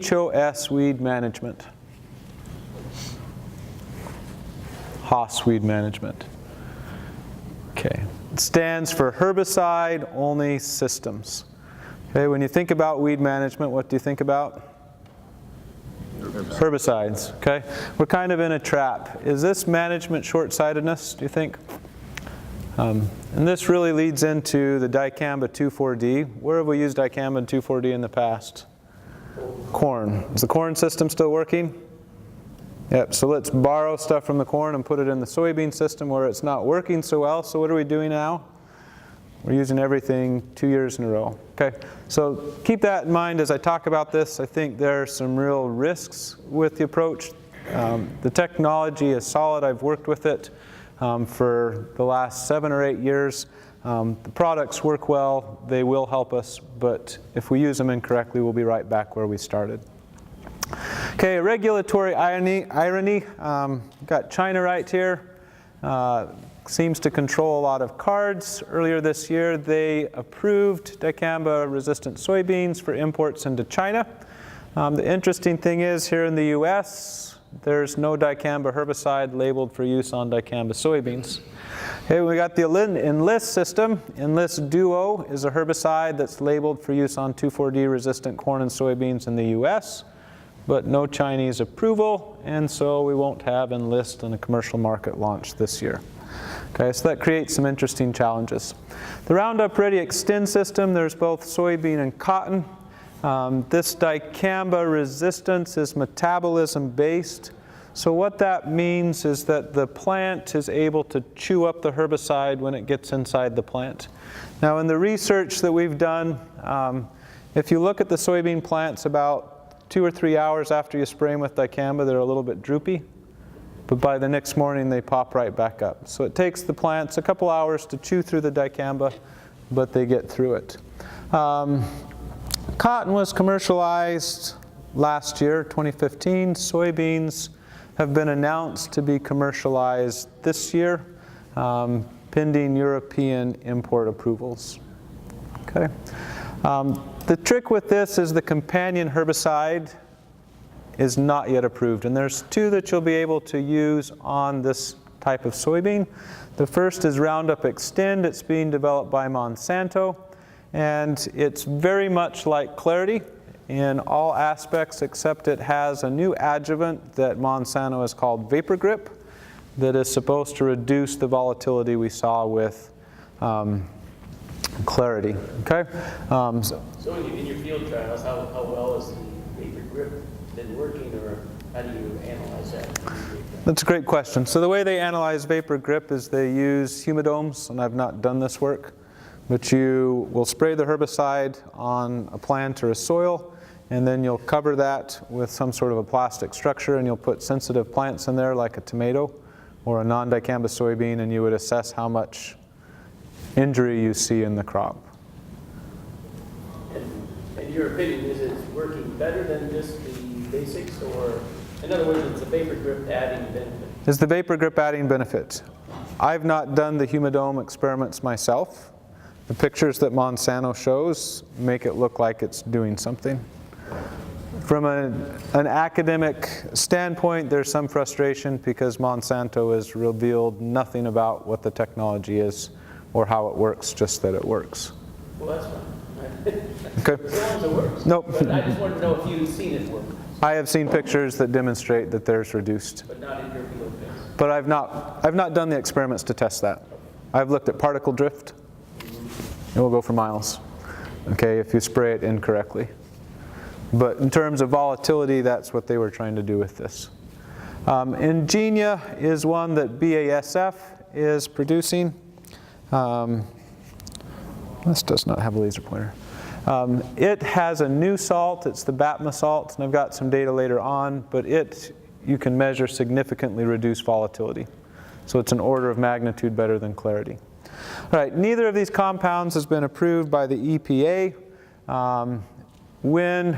HOS weed management. HOS weed management. Okay. It stands for Herbicide-Only Systems. Okay, when you think about weed management, what do you think about? Herbicides. Okay, we're kind of in a trap. Is this management short-sightedness, do you think? And this really leads into the dicamba 2,4-D. Where have we used dicamba and 2,4-D in the past? Corn. Is the corn system still working? Yep, so let's borrow stuff from the corn and put it in the soybean system where it's not working so well. So what are we doing now? We're using everything 2 years in a row. Okay, so keep that in mind as I talk about this. I think there are some real risks with the approach. The technology is solid. I've worked with it for the last 7 or 8 years. The products work well. They will help us, but if we use them incorrectly, we'll be right back where we started. Okay, regulatory irony. Got China right here. Seems to control a lot of cards. Earlier this year, they approved dicamba-resistant soybeans for imports into China. The interesting thing is here in the US, there's no dicamba herbicide labeled for use on dicamba soybeans. Okay, we got the Enlist system. Enlist Duo is a herbicide that's labeled for use on 2,4-D resistant corn and soybeans in the US, but no Chinese approval, and so we won't have Enlist in a commercial market launch this year. Okay, so that creates some interesting challenges. The Roundup Xtend system, there's both soybean and cotton. This dicamba resistance is metabolism based. So what that means is that the plant is able to chew up the herbicide when it gets inside the plant. Now in the research that we've done, if you look at the soybean plants about 2 or 3 hours after you spray them with dicamba, they're a little bit droopy. But by the next morning, they pop right back up. So it takes the plants a couple hours to chew through the dicamba, but they get through it. Cotton was commercialized last year, 2015. Soybeans have been announced to be commercialized this year, pending European import approvals. Okay. The trick with this is the companion herbicide is not yet approved. And there's 2 that you'll be able to use on this type of soybean. The first is Roundup Xtend. It's being developed by Monsanto. And it's very much like Clarity in all aspects, except it has a new adjuvant that Monsanto has called Vapor Grip that is supposed to reduce the volatility we saw with Clarity. Okay? So in your field trials, how well is the Vapor Grip been working, or how do you analyze that? That's a great question. So the way they analyze Vapor Grip is they use humidomes, and I've not done this work, but you will spray the herbicide on a plant or a soil, and then you'll cover that with some sort of a plastic structure, and you'll put sensitive plants in there like a tomato or a non-dicamba soybean, and you would assess how much injury you see in the crop. And in your opinion, is it working better than just the basics, or in other words, it's the Vapor Grip adding benefit? Is the Vapor Grip adding benefit? I've not done the humidome experiments myself. The pictures that Monsanto shows make it look like it's doing something. From an academic standpoint, there's some frustration because Monsanto has revealed nothing about what the technology is or how it works, just that it works. Well, that's fine. Okay. As long as it works. Nope. But I just wanted to know if you've seen it work. I have seen pictures that demonstrate that there's reduced. But not in your field test. But I've not done the experiments to test that. I've looked at particle drift. It will go for miles, okay, if you spray it incorrectly. But in terms of volatility, that's what they were trying to do with this. Ingenia is one that BASF is producing. This does not have a laser pointer. It has a new salt. It's the BATMA salt, and I've got some data later on, but you can measure significantly reduced volatility. So it's an order of magnitude better than Clarity. All right, neither of these compounds has been approved by the EPA. When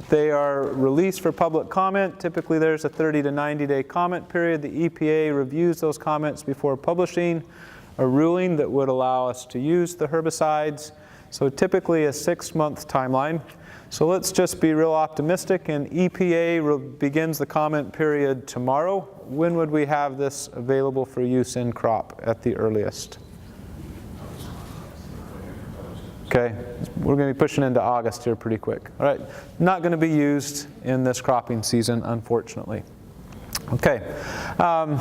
they are released for public comment, typically there's a 30 to 90-day comment period. The EPA reviews those comments before publishing a ruling that would allow us to use the herbicides. So typically a 6-month timeline. So let's just be real optimistic, and EPA begins the comment period tomorrow. When would we have this available for use in crop at the earliest? Okay, we're going to be pushing into August here pretty quick. All right, not going to be used in this cropping season, unfortunately. Okay,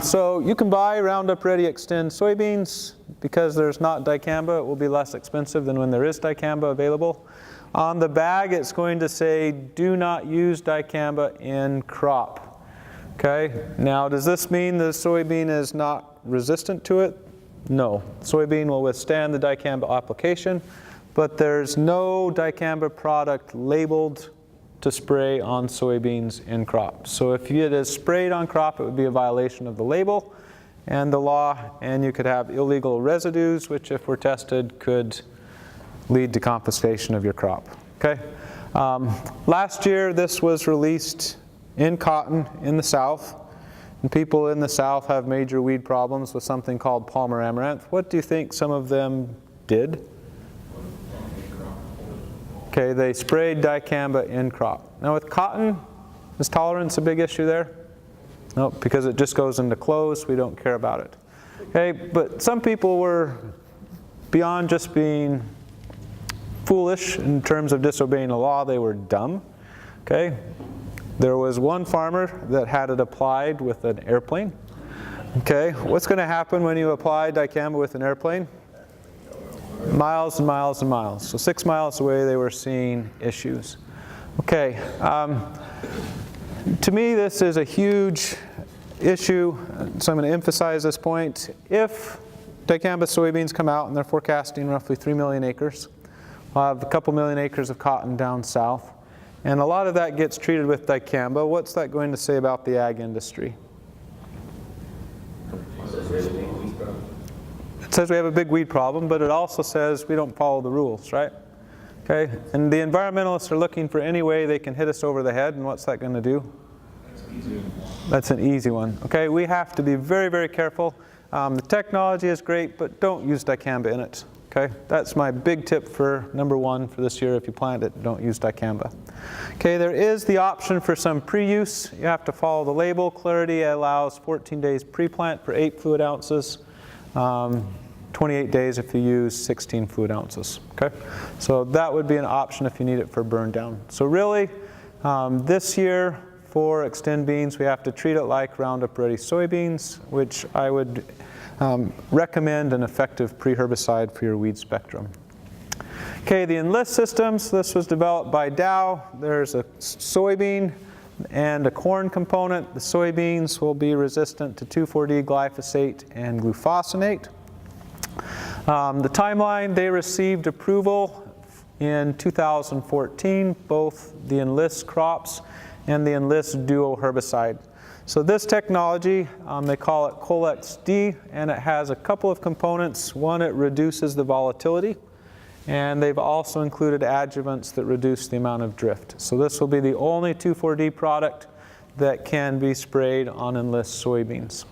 so you can buy Roundup Ready Xtend soybeans. Because there's not dicamba, it will be less expensive than when there is dicamba available. On the bag, it's going to say, do not use dicamba in crop. Okay, now does this mean the soybean is not resistant to it? No, soybean will withstand the dicamba application, but there's no dicamba product labeled to spray on soybeans in crop. So if it is sprayed on crop, it would be a violation of the label and the law, and you could have illegal residues, which if were tested could lead to confiscation of your crop. Okay. Last year this was released in cotton in the South, and people in the South have major weed problems with something called Palmer amaranth. What do you think some of them did? Okay, they sprayed dicamba in crop. Now with cotton, is tolerance a big issue there? No, because it just goes into clothes, we don't care about it. Okay, but some people were beyond just being foolish in terms of disobeying the law, they were dumb. Okay, there was one farmer that had it applied with an airplane. Okay, what's going to happen when you apply dicamba with an airplane? Miles and miles and miles. So 6 miles away they were seeing issues. Okay, to me this is a huge issue, so I'm going to emphasize this point. If dicamba soybeans come out and they're forecasting roughly 3 million acres, we'll have a couple million acres of cotton down south, and a lot of that gets treated with dicamba. What's that going to say about the ag industry? It says we have a big weed problem, but it also says we don't follow the rules, right? Okay, and the environmentalists are looking for any way they can hit us over the head, and what's that going to do? That's an easy one. Okay, we have to be very, very careful. The technology is great, but don't use dicamba in it. Okay, that's my big tip for number 1 for this year. If you plant it, don't use dicamba. Okay, there is the option for some pre-use. You have to follow the label. Clarity allows 14 days pre-plant for 8 fluid ounces. 28 days if you use 16 fluid ounces. Okay, so that would be an option if you need it for burn down. So really, this year for Xtend beans, we have to treat it like Roundup Ready soybeans, which I would recommend an effective pre-herbicide for your weed spectrum. Okay, the Enlist Systems, this was developed by Dow. There's a soybean and a corn component. The soybeans will be resistant to 2,4-D glyphosate and glufosinate. The timeline, they received approval in 2014, both the Enlist crops and the Enlist Duo herbicide. So this technology, they call it ColXD, and it has a couple of components. One, it reduces the volatility, and they've also included adjuvants that reduce the amount of drift. So this will be the only 2,4-D product that can be sprayed on Enlist soybeans.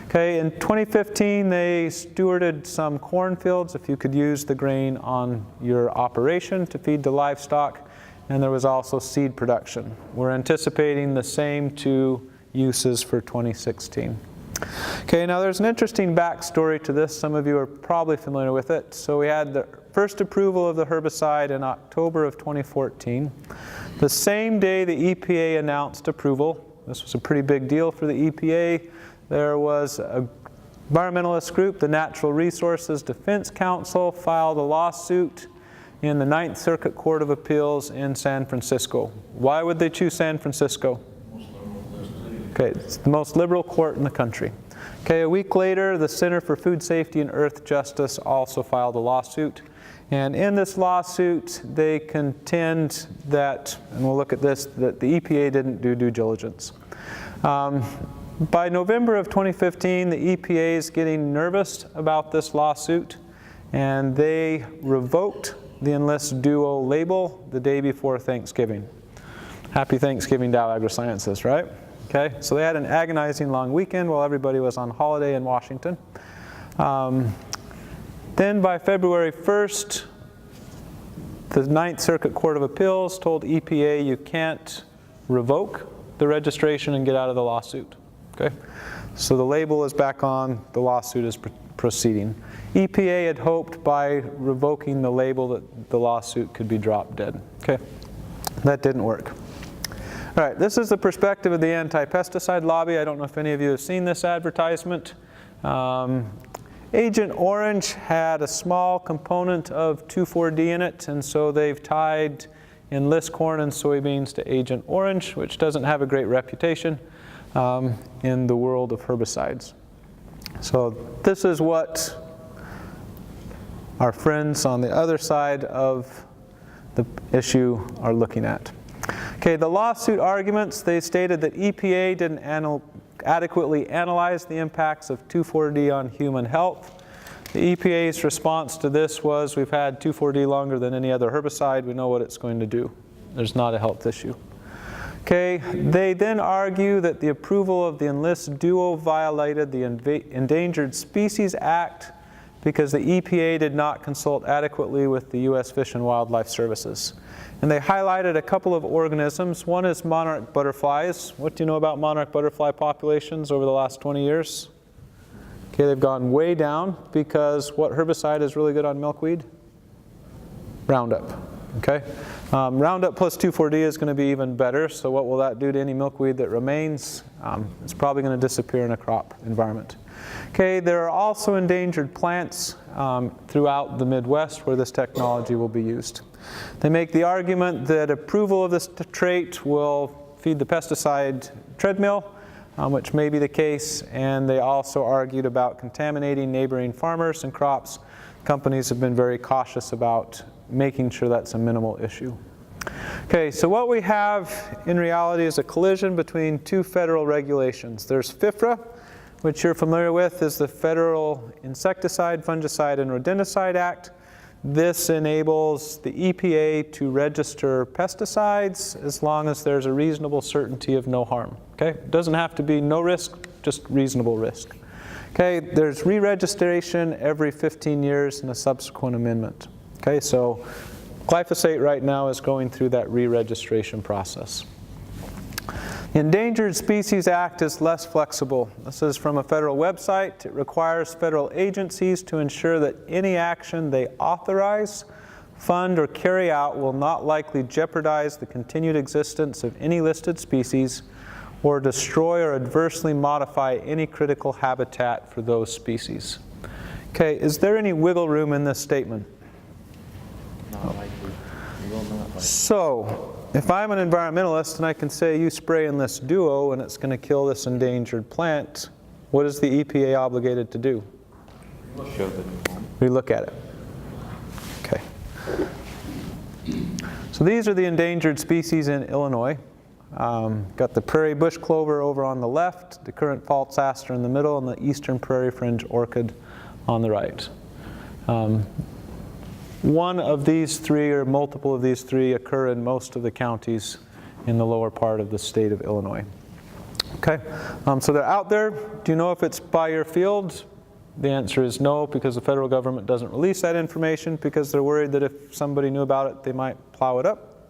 Okay, in 2015 they stewarded some cornfields if you could use the grain on your operation to feed the livestock, and there was also seed production. We're anticipating the same 2 uses for 2016. Okay, now there's an interesting backstory to this. Some of you are probably familiar with it. So we had the first approval of the herbicide in October of 2014. The same day the EPA announced approval, this was a pretty big deal for the EPA, there was an environmentalist group, the Natural Resources Defense Council, filed a lawsuit in the 9th Circuit Court of Appeals in San Francisco. Why would they choose San Francisco? Okay, it's the most liberal court in the country. Okay, a week later, the Center for Food Safety and Earth Justice also filed a lawsuit. And in this lawsuit, they contend that, and we'll look at this, that the EPA didn't do due diligence. By November of 2015, the EPA is getting nervous about this lawsuit, and they revoked the Enlist Duo label the day before Thanksgiving. Happy Thanksgiving, Dow AgroSciences, right? Okay, so they had an agonizing long weekend while everybody was on holiday in Washington. Then by February 1st, The Ninth Circuit Court of Appeals told EPA you can't revoke the registration and get out of the lawsuit. Okay? So the label is back on, the lawsuit is proceeding. EPA had hoped by revoking the label that the lawsuit could be dropped dead. Okay? That didn't work. All right, this is the perspective of the anti-pesticide lobby. I don't know if any of you have seen this advertisement. Agent Orange had a small component of 2,4-D in it, and so they've tied Enlist corn and soybeans to Agent Orange, which doesn't have a great reputation in the world of herbicides. So this is what our friends on the other side of the issue are looking at. Okay, the lawsuit arguments, they stated that EPA didn't adequately analyze the impacts of 2,4-D on human health. The EPA's response to this was, we've had 2,4-D longer than any other herbicide, we know what it's going to do. There's not a health issue. Okay, they then argue that the approval of the Enlist Duo violated the Endangered Species Act because the EPA did not consult adequately with the U.S. Fish and Wildlife Services. And they highlighted a couple of organisms. One is monarch butterflies. What do you know about monarch butterfly populations over the last 20 years? Okay, they've gone way down because what herbicide is really good on milkweed? Roundup. Okay? Roundup plus 2,4-D is going to be even better, so what will that do to any milkweed that remains? It's probably going to disappear in a crop environment. Okay, there are also endangered plants throughout the Midwest where this technology will be used. They make the argument that approval of this trait will feed the pesticide treadmill, which may be the case, and they also argued about contaminating neighboring farmers and crops. Companies have been very cautious about making sure that's a minimal issue. Okay, so what we have in reality is a collision between two federal regulations. There's FIFRA, which you're familiar with, is the Federal Insecticide, Fungicide, and Rodenticide Act. This enables the EPA to register pesticides as long as there's a reasonable certainty of no harm. Okay, it doesn't have to be no risk, just reasonable risk. Okay, there's re-registration every 15 years and a subsequent amendment. Okay, so glyphosate right now is going through that re-registration process. The Endangered Species Act is less flexible. This is from a federal website. It requires federal agencies to ensure that any action they authorize, fund, or carry out will not likely jeopardize the continued existence of any listed species or destroy or adversely modify any critical habitat for those species. Okay, is there any wiggle room in this statement? Not likely. You will not likely. So, if I'm an environmentalist and I can say you spray Enlist Duo and it's going to kill this endangered plant, what is the EPA obligated to do? Show the DuPont. We look at it. Okay. So these are the endangered species in Illinois. Got the prairie bush clover over on the left, the current false aster in the middle, and the eastern prairie fringe orchid on the right. One of these three or multiple of these three occur in most of the counties in the lower part of the state of Illinois. Okay, so they're out there. Do you know if it's by your field? The answer is no, because the federal government doesn't release that information because they're worried that if somebody knew about it, they might plow it up,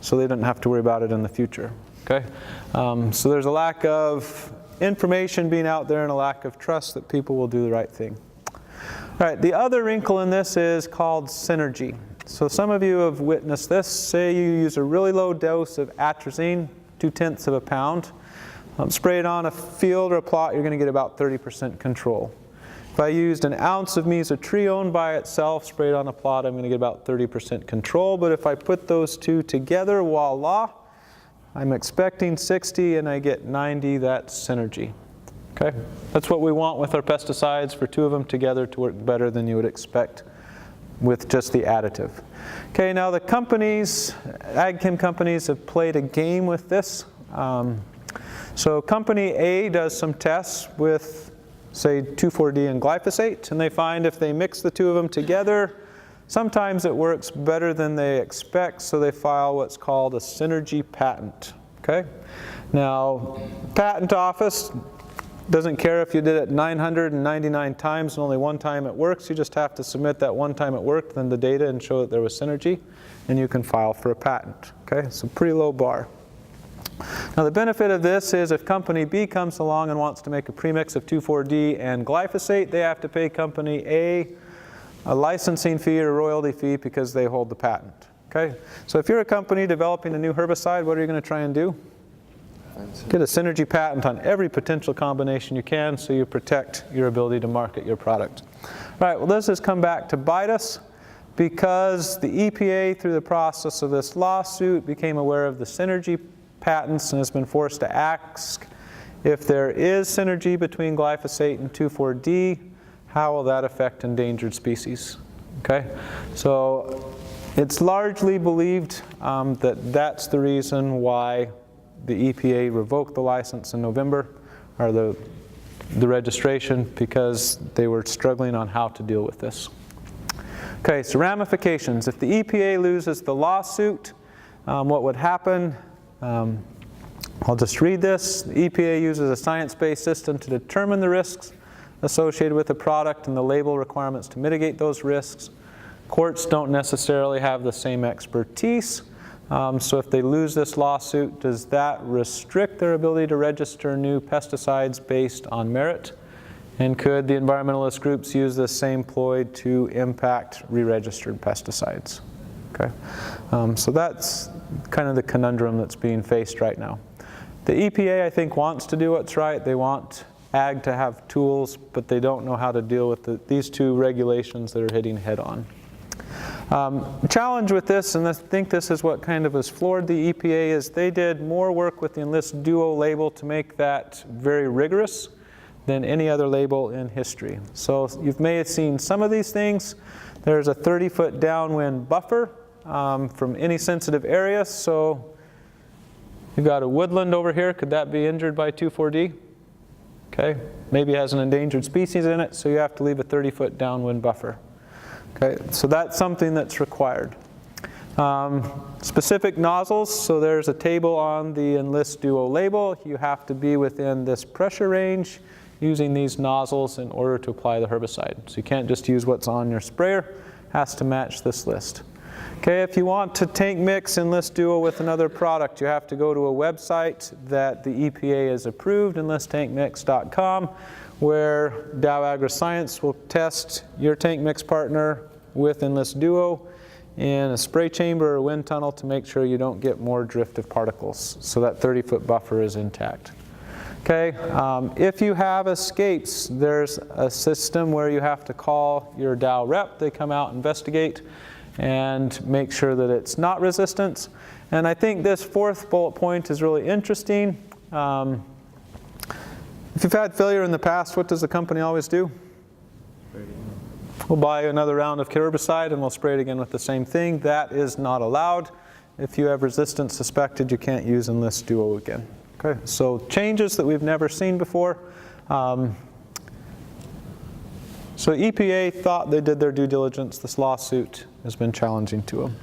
so they didn't have to worry about it in the future. Okay, so there's a lack of information being out there and a lack of trust that people will do the right thing. All right, the other wrinkle in this is called synergy. So some of you have witnessed this. Say you use a really low dose of atrazine, 0.2 of a pound. Spray it on a field or a plot, you're going to get about 30% control. If I used an ounce of mesotrione by itself, sprayed on a plot, I'm going to get about 30% control. But if I put those two together, voila, I'm expecting 60 and I get 90, that's synergy. Okay, that's what we want with our pesticides, for two of them together to work better than you would expect with just the additive. Okay, now the companies, ag chem companies, have played a game with this. So company A does some tests with, say, 2,4-D and glyphosate, and they find if they mix the two of them together, sometimes it works better than they expect, so they file what's called a synergy patent. Okay, now patent office Doesn't care if you did it 999 times and only one time it works. You just have to submit that one time it worked, then the data, and show that there was synergy, and you can file for a patent. Okay, so pretty low bar. Now the benefit of this is if company B comes along and wants to make a premix of 2,4-D and glyphosate, they have to pay company A a licensing fee or a royalty fee because they hold the patent. Okay, so if you're a company developing a new herbicide, what are you going to try and do? Get a synergy patent on every potential combination you can so you protect your ability to market your product. All right, well this has come back to bite us because the EPA, through the process of this lawsuit, became aware of the synergy patents and has been forced to ask if there is synergy between glyphosate and 2,4-D, how will that affect endangered species? Okay, so it's largely believed that that's the reason why the EPA revoked the license in November, or the registration, because they were struggling on how to deal with this. Okay, so ramifications. If the EPA loses the lawsuit, what would happen? I'll just read this. The EPA uses a science-based system to determine the risks associated with the product and the label requirements to mitigate those risks. Courts don't necessarily have the same expertise. So if they lose this lawsuit, does that restrict their ability to register new pesticides based on merit? And could the environmentalist groups use this same ploy to impact re-registered pesticides? Okay, so that's kind of the conundrum that's being faced right now. The EPA, I think, wants to do what's right. They want ag to have tools, but they don't know how to deal with these two regulations that are hitting head on. Challenge with this, and I think this is what kind of has floored the EPA, is they did more work with the Enlist Duo label to make that very rigorous than any other label in history. So you may have seen some of these things. There's a 30-foot downwind buffer from any sensitive area. So you've got a woodland over here. Could that be injured by 2,4-D? Okay, maybe it has an endangered species in it, so you have to leave a 30-foot downwind buffer. Okay, so that's something that's required. Specific nozzles, so there's a table on the Enlist Duo label. You have to be within this pressure range using these nozzles in order to apply the herbicide. So you can't just use what's on your sprayer, it has to match this list. Okay, if you want to tank mix Enlist Duo with another product, you have to go to a website that the EPA has approved, enlisttankmix.com, where Dow AgriScience will test your tank mix partner with Enlist Duo in a spray chamber or wind tunnel to make sure you don't get more drift of particles, so that 30-foot buffer is intact. Okay, if you have escapes, there's a system where you have to call your Dow rep. They come out, investigate, and make sure that it's not resistance. And I think this fourth bullet point is really interesting. If you've had failure in the past, what does the company always do? We'll buy another round of herbicide and we'll spray it again with the same thing. That is not allowed. If you have resistance suspected, you can't use Enlist Duo again. Okay, so changes that we've never seen before. So EPA thought they did their due diligence. This lawsuit has been challenging to them.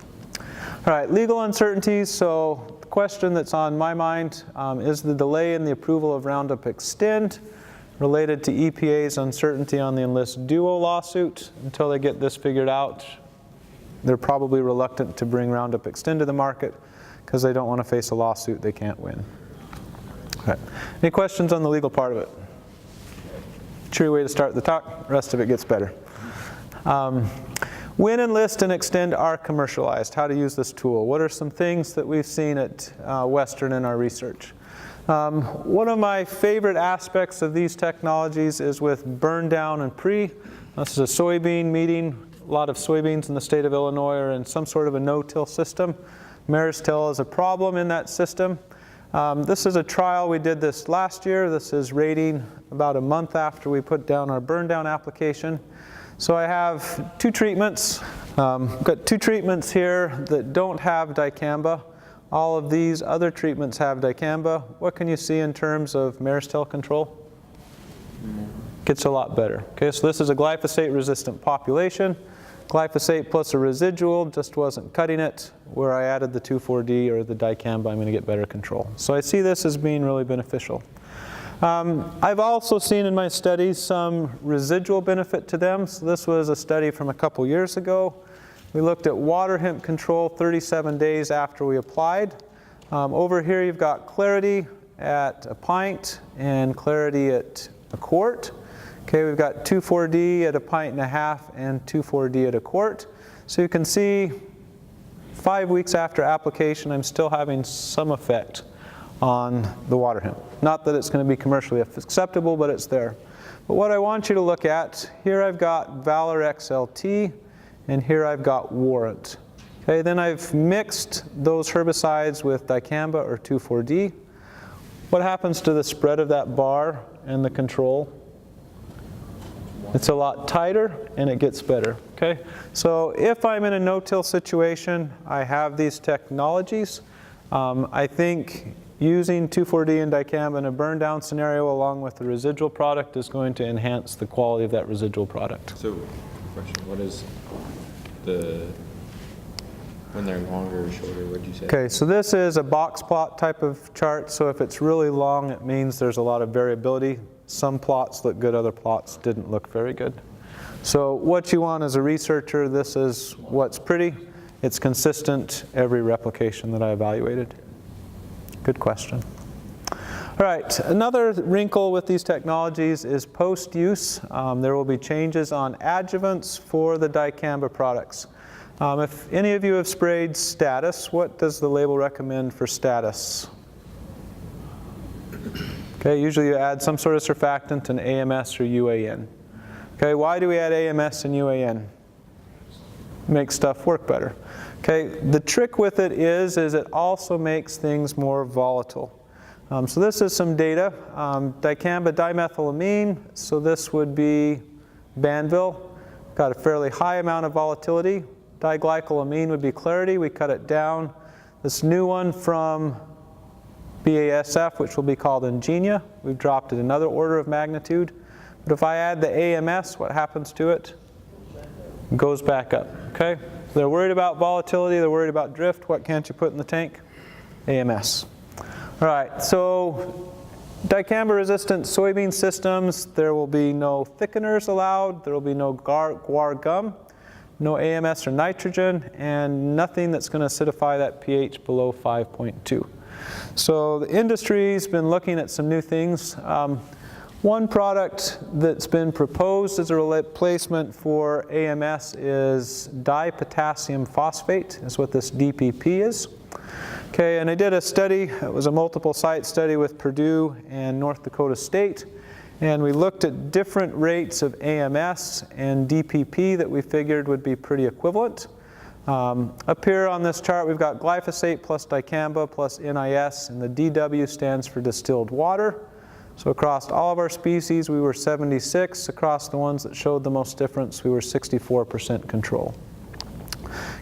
All right, legal uncertainties. So the question that's on my mind is the delay in the approval of Roundup Xtend related to EPA's uncertainty on the Enlist Duo lawsuit. Until they get this figured out, they're probably reluctant to bring Roundup Xtend to the market because they don't want to face a lawsuit they can't win. Okay. Any questions on the legal part of it? Cheery way to start the talk. The rest of it gets better. When Enlist and Xtend are commercialized, how to use this tool. What are some things that we've seen at Western in our research? One of my favorite aspects of these technologies is with Burndown and Pre. This is a soybean meeting. A lot of soybeans in the state of Illinois are in some sort of a no-till system. Mare's tail is a problem in that system. This is a trial. We did this last year. This is rating about a month after we put down our Burndown application. So I have two treatments. I've got two treatments here that don't have dicamba. All of these other treatments have dicamba. What can you see in terms of mare's tail control? Gets a lot better. Okay, so this is a glyphosate-resistant population. Glyphosate plus a residual just wasn't cutting it. Where I added the 2,4-D or the dicamba, I'm going to get better control. So I see this as being really beneficial. I've also seen in my studies some residual benefit to them. So this was a study from a couple years ago. We looked at Waterhemp control 37 days after we applied. Over here you've got clarity at a pint and clarity at a quart. Okay, we've got 2,4-D at a pint and a half and 2,4-D at a quart. So you can see 5 weeks after application, I'm still having some effect on the Waterhemp. Not that it's going to be commercially acceptable, but it's there. But what I want you to look at, here I've got Valor XLT, and here I've got Warrant. Okay, then I've mixed those herbicides with dicamba or 2,4-D. What happens to the spread of that bar and the control? It's a lot tighter and it gets better. Okay, so if I'm in a no-till situation, I have these technologies. I think using 2,4-D and dicamba in a burn-down scenario along with the residual product is going to enhance the quality of that residual product. So, question, what is the, when they're longer or shorter, what did you say? Okay, so this is a box plot type of chart. So if it's really long, it means there's a lot of variability. Some plots look good, other plots didn't look very good. So what you want as a researcher, this is what's pretty. It's consistent every replication that I evaluated. Good question. All right, another wrinkle with these technologies is post-use. There will be changes on adjuvants for the dicamba products. If any of you have sprayed Status, what does the label recommend for Status? Okay, usually you add some sort of surfactant, an AMS or UAN. Okay, why do we add AMS and UAN? Makes stuff work better. Okay, the trick with it is it also makes things more volatile. So this is some data. Dicamba dimethylamine, so this would be Banville. Got a fairly high amount of volatility. Diglycolamine would be Clarity. We cut it down. This new one from BASF, which will be called Ingenia, we've dropped it another order of magnitude. But if I add the AMS, what happens to it? It goes back up. Okay? They're worried about volatility, they're worried about drift. What can't you put in the tank? AMS. All right, so dicamba-resistant soybean systems, there will be no thickeners allowed, there will be no guar gum, no AMS or nitrogen, and nothing that's going to acidify that pH below 5.2. So the industry's been looking at some new things. One product that's been proposed as a replacement for AMS is dipotassium phosphate, is what this DPP is. Okay, and I did a study, it was a multiple site study with Purdue and North Dakota State, and we looked at different rates of AMS and DPP that we figured would be pretty equivalent. Up here on this chart we've got glyphosate plus dicamba plus NIS, and the DW stands for distilled water. So across all of our species we were 76, across the ones that showed the most difference we were 64% control.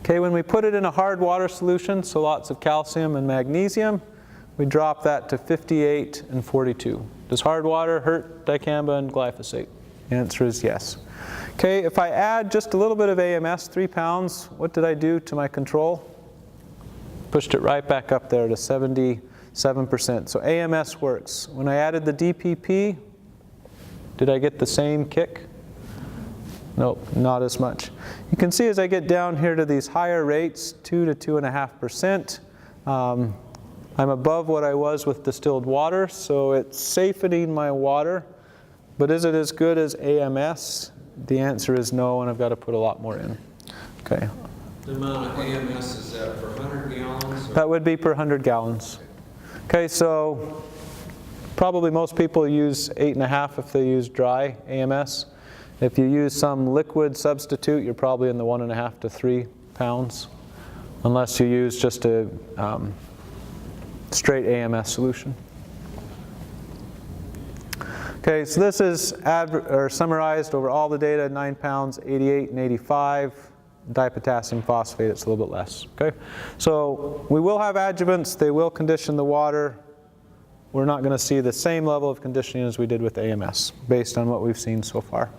Okay, when we put it in a hard water solution, so lots of calcium and magnesium, we drop that to 58 and 42. Does hard water hurt dicamba and glyphosate? The answer is yes. Okay, if I add just a little bit of AMS, 3 pounds, what did I do to my control? Pushed it right back up there to 77%. So AMS works. When I added the DPP, did I get the same kick? Nope, not as much. You can see as I get down here to these higher rates, 2 to 2.5%, I'm above what I was with distilled water, so it's safening my water. But is it as good as AMS? The answer is no, and I've got to put a lot more in. Okay. The amount of AMS, is that per 100 gallons? Or? That would be per 100 gallons. Okay, so probably most people use 8.5 if they use dry AMS. If you use some liquid substitute, you're probably in the 1.5 to 3 pounds, unless you use just a straight AMS solution. Okay, so this is summarized over all the data, 9 pounds, 88 and 85. Dipotassium phosphate, it's a little bit less. Okay, so we will have adjuvants, they will condition the water. We're not going to see the same level of conditioning as we did with AMS, based on what we've seen so far.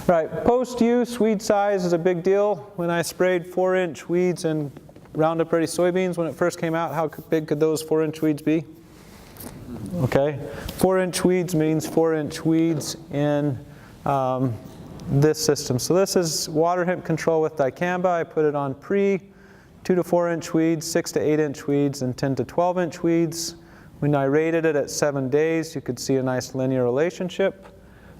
Right, post-use, weed size is a big deal. When I sprayed 4-inch weeds in Roundup Ready soybeans when it first came out, how big could those 4-inch weeds be? Okay, 4-inch weeds means 4-inch weeds in this system. So this is Waterhemp control with dicamba. I put it on pre 2 to 4-inch weeds, 6 to 8-inch weeds, and 10 to 12-inch weeds. When I rated it at 7 days, you could see a nice linear relationship.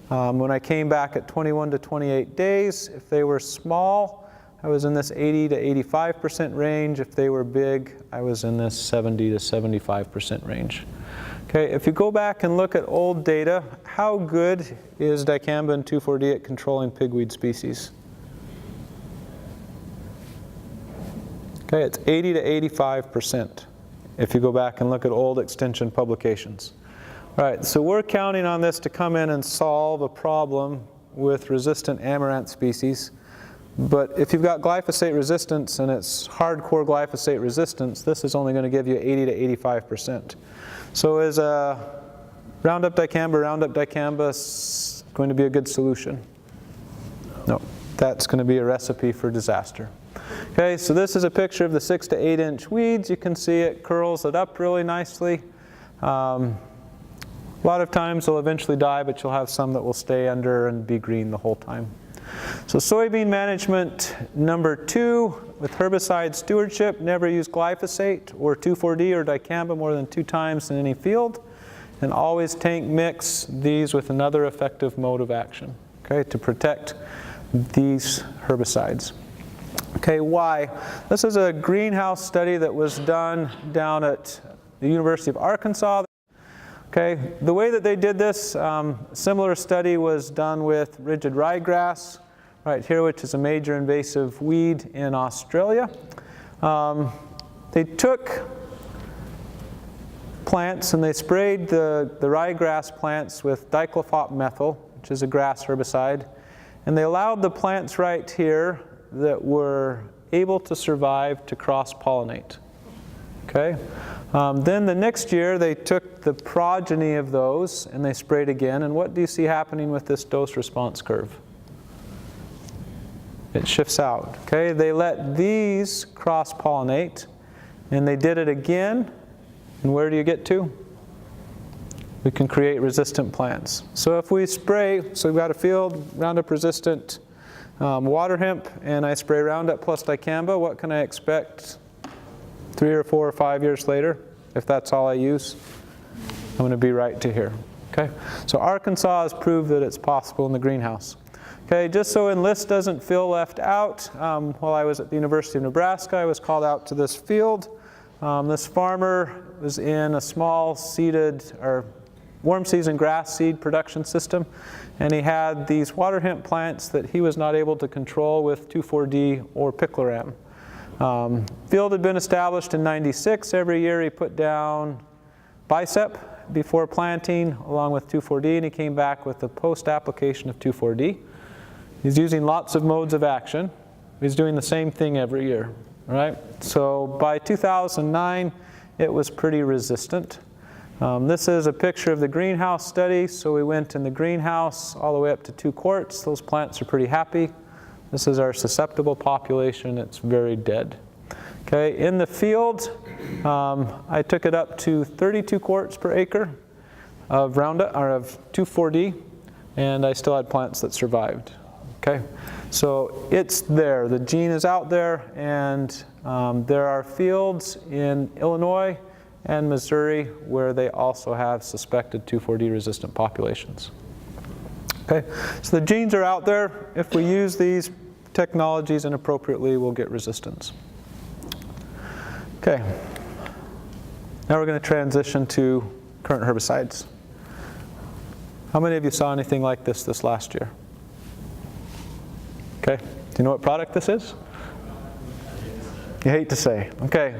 When I came back at 21 to 28 days, if they were small, I was in this 80 to 85% range. If they were big, I was in this 70 to 75% range. Okay, if you go back and look at old data, how good is dicamba and 2,4-D at controlling pigweed species? Okay, it's 80 to 85% if you go back and look at old extension publications. All right, so we're counting on this to come in and solve a problem with resistant amaranth species. But if you've got glyphosate resistance and it's hardcore glyphosate resistance, this is only going to give you 80 to 85%. So is Roundup dicamba going to be a good solution? No, that's going to be a recipe for disaster. Okay, so this is a picture of the 6 to 8-inch weeds. You can see it curls it up really nicely. A lot of times they'll eventually die, but you'll have some that will stay under and be green the whole time. So soybean management number 2 with herbicide stewardship, never use glyphosate or 2,4-D or dicamba more than 2 times in any field, and always tank mix these with another effective mode of action, okay, to protect these herbicides. Okay, why? This is a greenhouse study that was done down at the University of Arkansas. Okay, the way that they did this, similar study was done with rigid ryegrass, right here, which is a major invasive weed in Australia. They took plants and they sprayed the ryegrass plants with diclofop methyl, which is a grass herbicide, and they allowed the plants right here that were able to survive to cross-pollinate. Okay. Then the next year they took the progeny of those and they sprayed again, and what do you see happening with this dose response curve? It shifts out. Okay, they let these cross-pollinate and they did it again, and where do you get to? We can create resistant plants. So if we spray, so we've got a field Roundup resistant Waterhemp, and I spray Roundup plus dicamba, what can I expect 3 or 4 or 5 years later? If that's all I use, I'm going to be right to here. Okay, so Arkansas has proved that it's possible in the greenhouse. Okay, just so Enlist doesn't feel left out, while I was at the University of Nebraska, I was called out to this field. This farmer was in a small seeded or warm season grass seed production system, and he had these Waterhemp plants that he was not able to control with 2,4-D or picloram. Field had been established in '96. Every year he put down bicep before planting along with 2,4-D, and he came back with the post-application of 2,4-D. He's using lots of modes of action. He's doing the same thing every year, right? So by 2009, it was pretty resistant. This is a picture of the greenhouse study. So we went in the greenhouse all the way up to 2 quarts. Those plants are pretty happy. This is our susceptible population. It's very dead. Okay, in the field, I took it up to 32 quarts per acre of Roundup or of 2,4-D, and I still had plants that survived. Okay, so it's there. The gene is out there, and there are fields in Illinois and Missouri where they also have suspected 2,4-D resistant populations. Okay, so the genes are out there. If we use these technologies inappropriately, we'll get resistance. Okay, now we're going to transition to current herbicides. How many of you saw anything like this last year? Okay, do you know what product this is? You hate to say. Okay,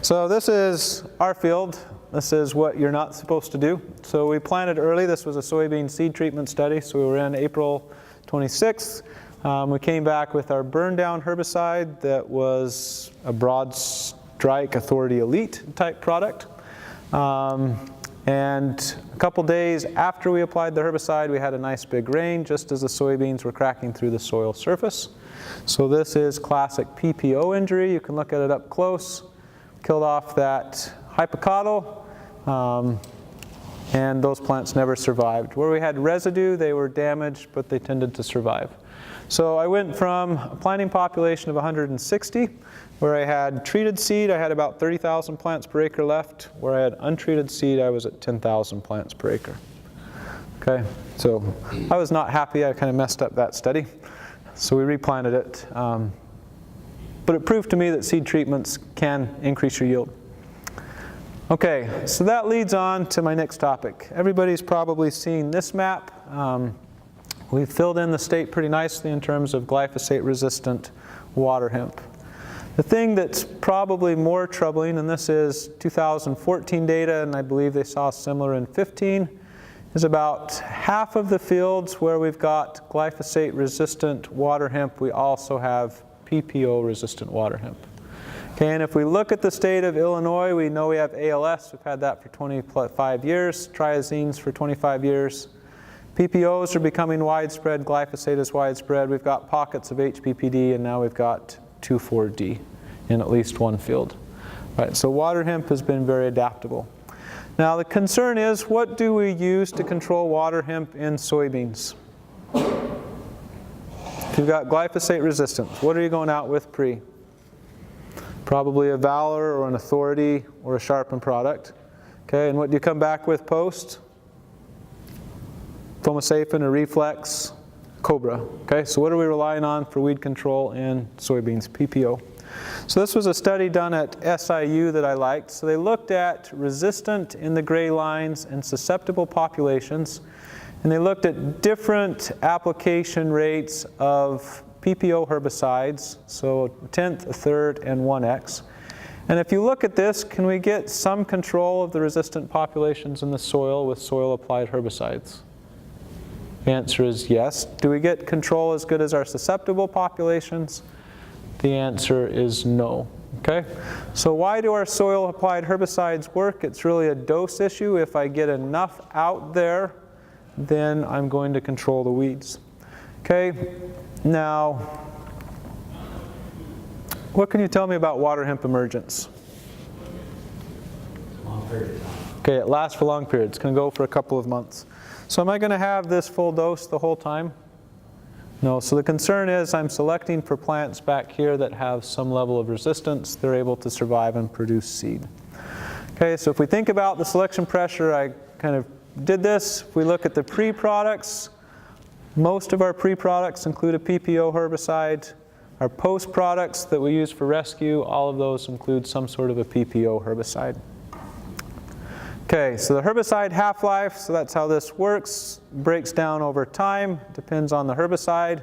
so this is our field. This is what you're not supposed to do. So we planted early. This was a soybean seed treatment study. So we were in April 26th. We came back with our Burndown herbicide that was a broad strike Authority Elite type product. And a couple days after we applied the herbicide, we had a nice big rain just as the soybeans were cracking through the soil surface. So this is classic PPO injury. You can look at it up close. Killed off that hypocotyl. and those plants never survived. Where we had residue, they were damaged, but they tended to survive. So I went from a planting population of 160, where I had treated seed, I had about 30,000 plants per acre left. Where I had untreated seed, I was at 10,000 plants per acre. Okay, so I was not happy. I kind of messed up that study. So we replanted it. But it proved to me that seed treatments can increase your yield. Okay, so that leads on to my next topic. Everybody's probably seen this map. We've filled in the state pretty nicely in terms of glyphosate-resistant Waterhemp. The thing that's probably more troubling, and this is 2014 data, and I believe they saw similar in 15, is about half of the fields where we've got glyphosate-resistant Waterhemp, we also have PPO-resistant Waterhemp. Okay, and if we look at the state of Illinois, we know we have ALS. We've had that for 25 years, triazines for 25 years. PPOs are becoming widespread, glyphosate is widespread. We've got pockets of HPPD, and now we've got 2,4-D in at least one field. Right, so Waterhemp has been very adaptable. Now the concern is, what do we use to control Waterhemp in soybeans? If you've got glyphosate resistance, what are you going out with pre? Probably a Valor or an Authority or a Sharpen product. Okay, and what do you come back with post? Foamosapin or Reflex, Cobra. Okay, so what are we relying on for weed control in soybeans? PPO. So this was a study done at SIU that I liked. So they looked at resistant in the gray lines and susceptible populations, and they looked at different application rates of PPO herbicides, so 1/10, 1/3, and 1X. And if you look at this, can we get some control of the resistant populations in the soil with soil-applied herbicides? The answer is yes. Do we get control as good as our susceptible populations? The answer is no. Okay? So why do our soil-applied herbicides work? It's really a dose issue. If I get enough out there, then I'm going to control the weeds. Okay? Now, what can you tell me about Waterhemp emergence? Long period of time. Okay, it lasts for long periods. It's going to go for a couple of months. So am I going to have this full dose the whole time? No. So the concern is I'm selecting for plants back here that have some level of resistance. They're able to survive and produce seed. Okay, so if we think about the selection pressure, I kind of did this. If we look at the pre-products, most of our pre-products include a PPO herbicide. Our post-products that we use for rescue, all of those include some sort of a PPO herbicide. Okay, so the herbicide half-life, so that's how this works, breaks down over time, depends on the herbicide.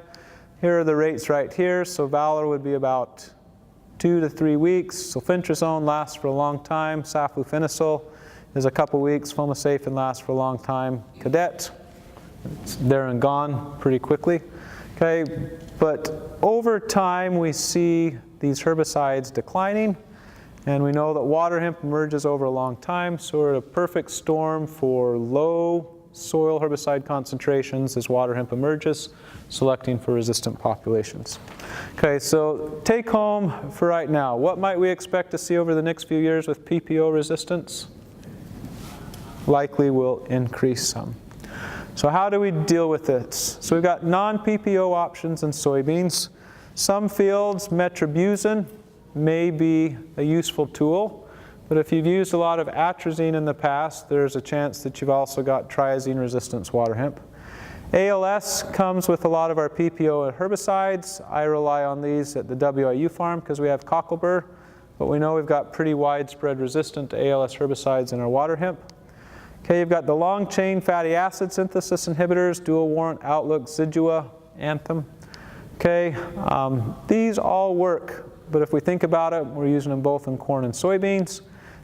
Here are the rates right here. So Valor would be about 2 to 3 weeks. Sulfentrazone lasts for a long time. Saflufenicil is a couple weeks. Foamosapin lasts for a long time. Cadet, it's there and gone pretty quickly. Okay, but over time we see these herbicides declining. And we know that Waterhemp emerges over a long time, so we're at a perfect storm for low soil herbicide concentrations as Waterhemp emerges, selecting for resistant populations. Okay, so take home for right now. What might we expect to see over the next few years with PPO resistance? Likely will increase some. So how do we deal with this? So we've got non-PPO options in soybeans. Some fields, metribuzin may be a useful tool, but if you've used a lot of atrazine in the past, there's a chance that you've also got triazine resistance Waterhemp. ALS comes with a lot of our PPO herbicides. I rely on these at the WIU farm because we have cocklebur, but we know we've got pretty widespread resistant ALS herbicides in our Waterhemp. Okay, you've got the long chain fatty acid synthesis inhibitors, dual warrant, Outlook, Zidua, Anthem. Okay, these all work. But if we think about it, we're using them both in corn and soybeans.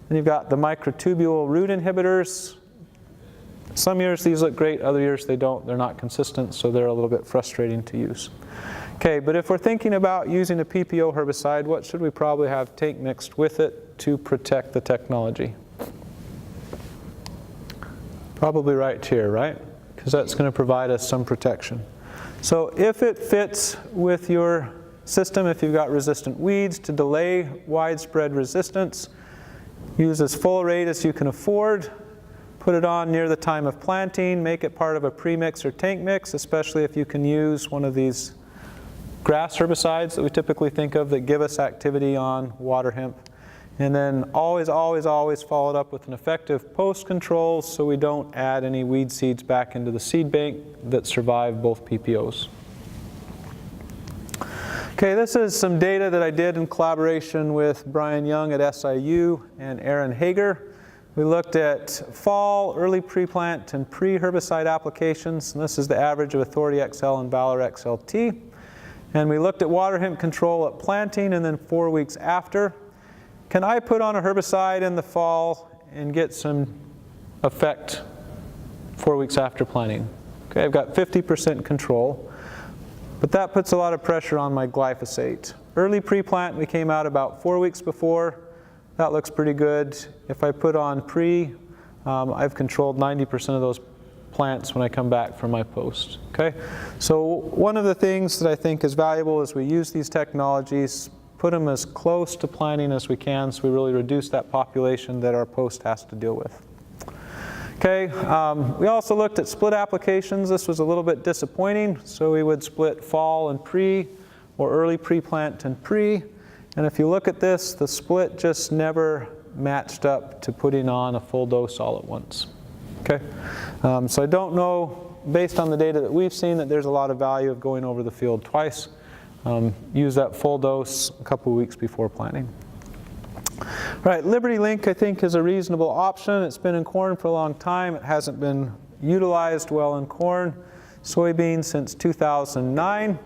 Then you've got the microtubule root inhibitors. Some years these look great, other years they don't. They're not consistent, so they're a little bit frustrating to use. Okay, but if we're thinking about using a PPO herbicide, what should we probably have tank mixed with it to protect the technology? Probably right here, right? Because that's going to provide us some protection. So if it fits with your system, if you've got resistant weeds, to delay widespread resistance, use as full a rate as you can afford, put it on near the time of planting, make it part of a premix or tank mix, especially if you can use one of these grass herbicides that we typically think of that give us activity on Waterhemp. And then always, always, always follow it up with an effective post control so we don't add any weed seeds back into the seed bank that survive both PPOs. Okay, this is some data that I did in collaboration with Brian Young at SIU and Aaron Hager. We looked at fall, early pre-plant, and pre-herbicide applications, and this is the average of Authority XL and Valor XLT. And we looked at water hemp control at planting and then 4 weeks after. Can I put on a herbicide in the fall and get some effect 4 weeks after planting? Okay, I've got 50% control, but that puts a lot of pressure on my glyphosate. Early pre-plant, we came out about 4 weeks before. That looks pretty good. If I put on pre, I've controlled 90% of those plants when I come back from my post. Okay, so one of the things that I think is valuable is we use these technologies, put them as close to planting as we can so we really reduce that population that our post has to deal with. Okay, we also looked at split applications. This was a little bit disappointing, so we would split fall and pre, or early pre-plant and pre. And if you look at this, the split just never matched up to putting on a full dose all at once. Okay, so I don't know, based on the data that we've seen, that there's a lot of value of going over the field twice. Use that full dose a couple of weeks before planting. Right, Liberty Link I think is a reasonable option. It's been in corn for a long time. It hasn't been utilized well in corn, soybeans since 2009.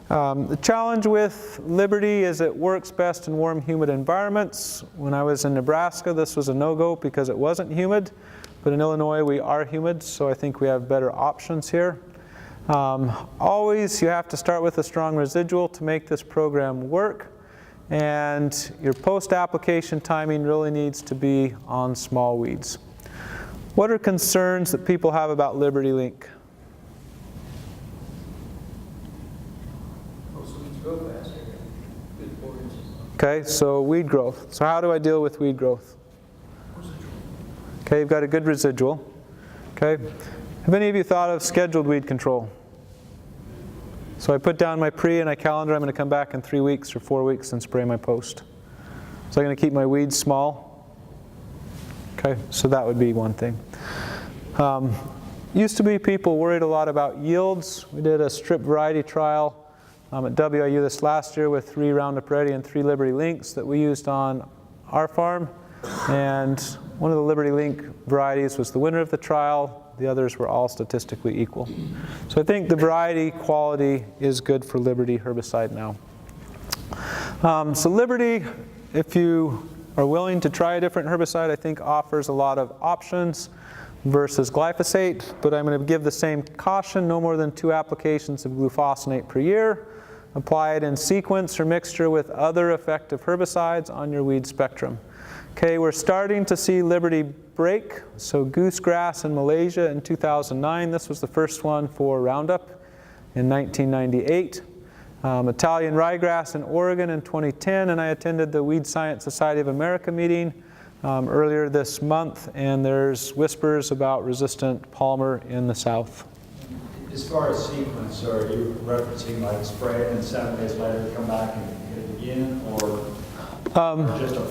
The challenge with Liberty is it works best in warm, humid environments. When I was in Nebraska, this was a no-go because it wasn't humid. But in Illinois, we are humid, so I think we have better options here. Always, you have to start with a strong residual to make this program work. And your post-application timing really needs to be on small weeds. What are concerns that people have about Liberty Link? Most weeds grow faster. Good forage. Okay, so weed growth. So how do I deal with weed growth? Okay, you've got a good residual. Okay, have any of you thought of scheduled weed control? So I put down my pre and I calendar, I'm going to come back in 3 weeks or 4 weeks and spray my post. So I'm going to keep my weeds small. Okay, so that would be one thing. Used to be people worried a lot about yields. We did a strip variety trial at WIU this last year with 3 Roundup Ready and 3 Liberty Links that we used on our farm. And one of the Liberty Link varieties was the winner of the trial. The others were all statistically equal. So I think the variety quality is good for Liberty herbicide now. So Liberty, if you are willing to try a different herbicide, I think offers a lot of options versus glyphosate, but I'm going to give the same caution, no more than 2 applications of glufosinate per year. Apply it in sequence or mixture with other effective herbicides on your weed spectrum. Okay, we're starting to see Liberty break. So goosegrass in Malaysia in 2009. This was the first one for Roundup in 1998. Italian ryegrass in Oregon in 2010. And I attended the Weed Science Society of America meeting earlier this month. And there's whispers about resistant palmer in the south. As far as sequence, are you referencing like spray it and 7 days later come back and hit it again, or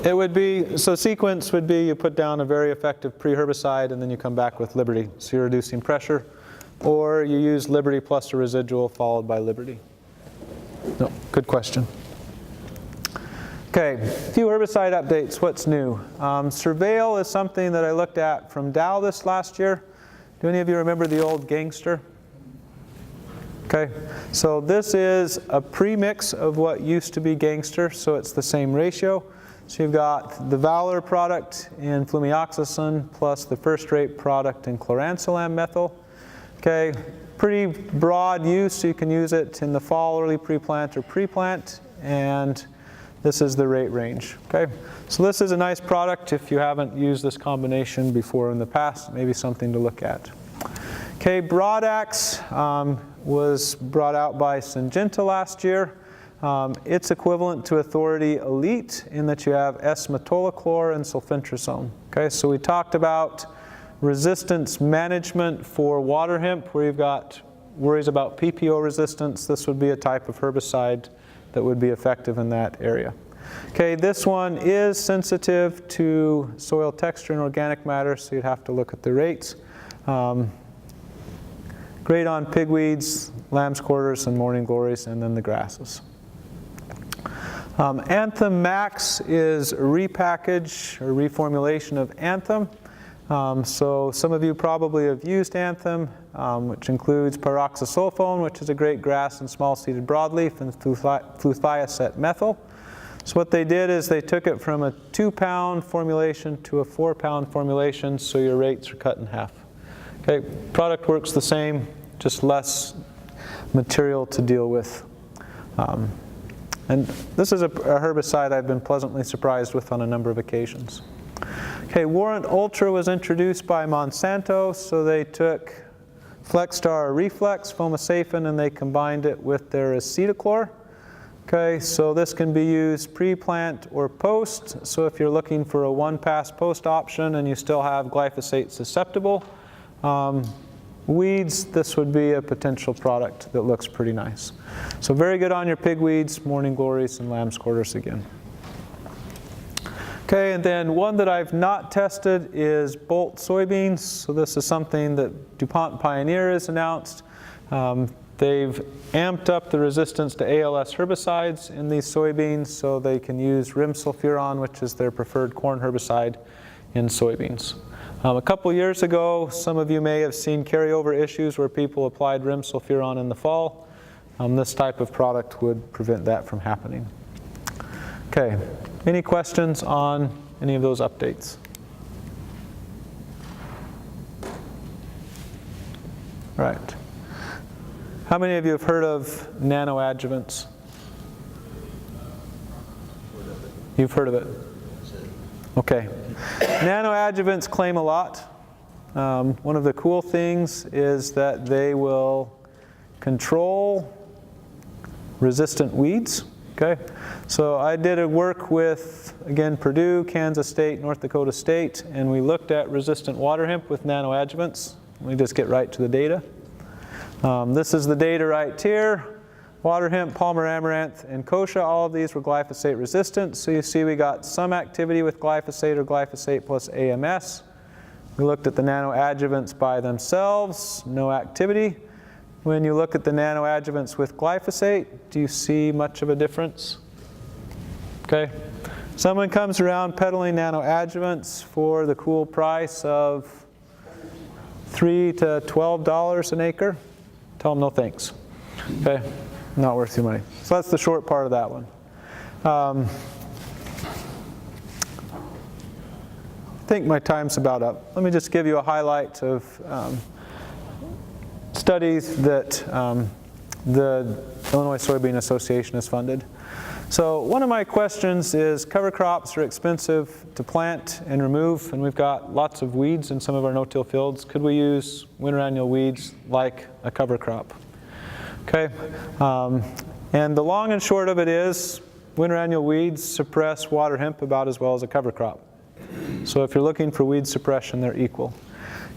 it would be, so sequence would be you put down a very effective pre-herbicide and then you come back with Liberty. So you're reducing pressure. Or you use Liberty plus a residual followed by Liberty. No, good question. Okay, a few herbicide updates. What's new? Surveil is something that I looked at from Dow this last year. Do any of you remember the old Gangster? Okay, so this is a premix of what used to be Gangster, so it's the same ratio. So you've got the Valor product in flumioxazin plus the first-rate product in chlorantzolam methyl. Okay, pretty broad use, so you can use it in the fall, early pre-plant or pre-plant, and this is the rate range. Okay, so this is a nice product if you haven't used this combination before in the past, maybe something to look at. Okay, Broadax was brought out by Syngenta last year. It's equivalent to Authority Elite in that you have S-metolachlor and sulfentrazone. Okay, so we talked about resistance management for water hemp, where you've got worries about PPO resistance. This would be a type of herbicide that would be effective in that area. Okay, this one is sensitive to soil texture and organic matter, so you'd have to look at the rates. Great on pigweeds, lamb's quarters, and morning glories, and then the grasses. Anthem Max is a repackage or reformulation of Anthem. So some of you probably have used Anthem, which includes pyroxasulfone, which is a great grass and small-seeded broadleaf, and fluthiacet methyl. So what they did is they took it from a 2-pound formulation to a 4-pound formulation, so your rates are cut in half. Okay, product works the same, just less material to deal with. And this is a herbicide I've been pleasantly surprised with on a number of occasions. Okay, Warrant Ultra was introduced by Monsanto, so they took Flexstar Reflex, foamosaphin, and they combined it with their acetochlor. Okay, so this can be used pre-plant or post. So if you're looking for a one-pass post option and you still have glyphosate susceptible weeds, this would be a potential product that looks pretty nice. So very good on your pigweeds, morning glories, and lamb's quarters again. Okay, and then one that I've not tested is Bolt soybeans. So this is something that DuPont Pioneer has announced. They've amped up the resistance to ALS herbicides in these soybeans, so they can use rimsulfuron, which is their preferred corn herbicide, in soybeans. A couple years ago, some of you may have seen carryover issues where people applied rimsulfuron in the fall. This type of product would prevent that from happening. Okay, any questions on any of those updates? All right. How many of you have heard of nanoadjuvants? You've heard of it? Okay. Nanoadjuvants claim a lot. One of the cool things is that they will control resistant weeds. Okay. So I did a work with, again, Purdue, Kansas State, North Dakota State, and we looked at resistant water hemp with nanoadjuvants. Let me just get right to the data. This is the data right here. Water hemp, Palmer amaranth, and kochia, all of these were glyphosate resistant. So you see we got some activity with glyphosate or glyphosate plus AMS. We looked at the nanoadjuvants by themselves, no activity. When you look at the nanoadjuvants with glyphosate, do you see much of a difference? Okay. Someone comes around peddling nanoadjuvants for the cool price of $3 to $12 an acre. Tell them no thanks. Okay, not worth your money. So that's the short part of that one. I think my time's about up. Let me just give you a highlight of studies that the Illinois Soybean Association has funded. So one of my questions is, cover crops are expensive to plant and remove, and we've got lots of weeds in some of our no-till fields. Could we use winter annual weeds like a cover crop? Okay, and the long and short of it is, winter annual weeds suppress water hemp about as well as a cover crop. So if you're looking for weed suppression, they're equal.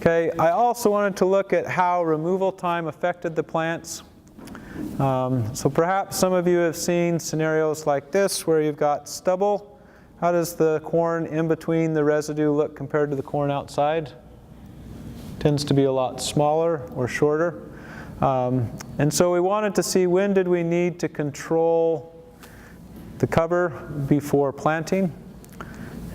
Okay, I also wanted to look at how removal time affected the plants. So perhaps some of you have seen scenarios like this where you've got stubble. How does the corn in between the residue look compared to the corn outside? Tends to be a lot smaller or shorter. And so we wanted to see, when did we need to control the cover before planting?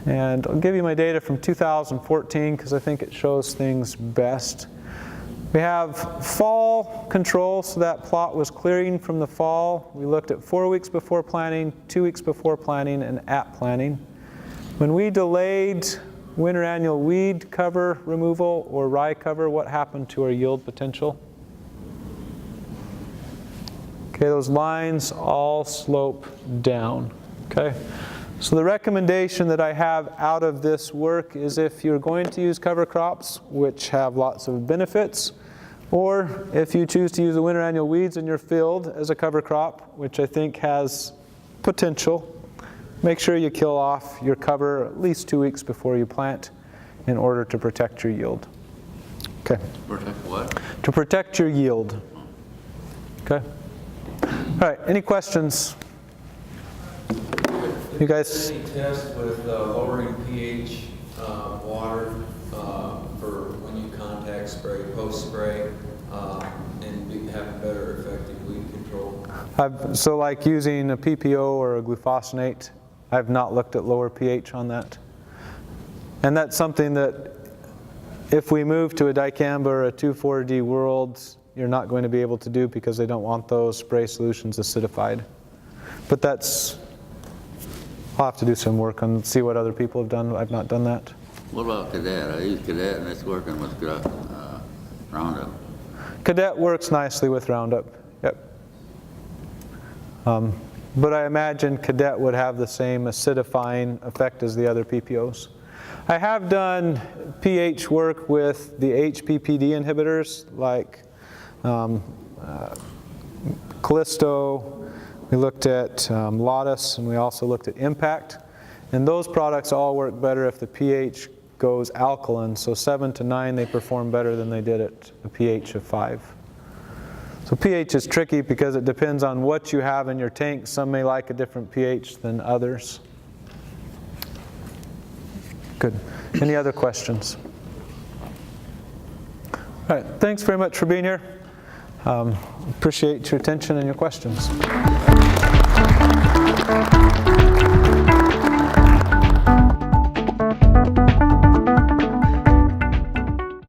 And I'll give you my data from 2014 because I think it shows things best. We have fall control, so that plot was clearing from the fall. We looked at 4 weeks before planting, 2 weeks before planting, and at planting. When we delayed winter annual weed cover removal or rye cover, what happened to our yield potential? Okay, those lines all slope down. Okay, so the recommendation that I have out of this work is, if you're going to use cover crops, which have lots of benefits, or if you choose to use the winter annual weeds in your field as a cover crop, which I think has potential, make sure you kill off your cover at least 2 weeks before you plant in order to protect your yield. Okay. Protect what? To protect your yield. Okay. All right, any questions? You guys? Any test with lowering pH water for when you contact spray, post-spray, and have better effective weed control? So like using a PPO or a glufosinate, I've not looked at lower pH on that. And that's something that if we move to a dicamba or a 2,4-D world, you're not going to be able to do because they don't want those spray solutions acidified. But that's, I'll have to do some work and see what other people have done. I've not done that. What about Cadet? I use Cadet and it's working with Roundup. Cadet works nicely with Roundup. Yep. But I imagine Cadet would have the same acidifying effect as the other PPOs. I have done pH work with the HPPD inhibitors like Callisto. We looked at Lotus, and we also looked at Impact. And those products all work better if the pH goes alkaline. So 7 to 9, they perform better than they did at a pH of 5. So pH is tricky because it depends on what you have in your tank. Some may like a different pH than others. Good. Any other questions? All right. Thanks very much for being here. Appreciate your attention and your questions.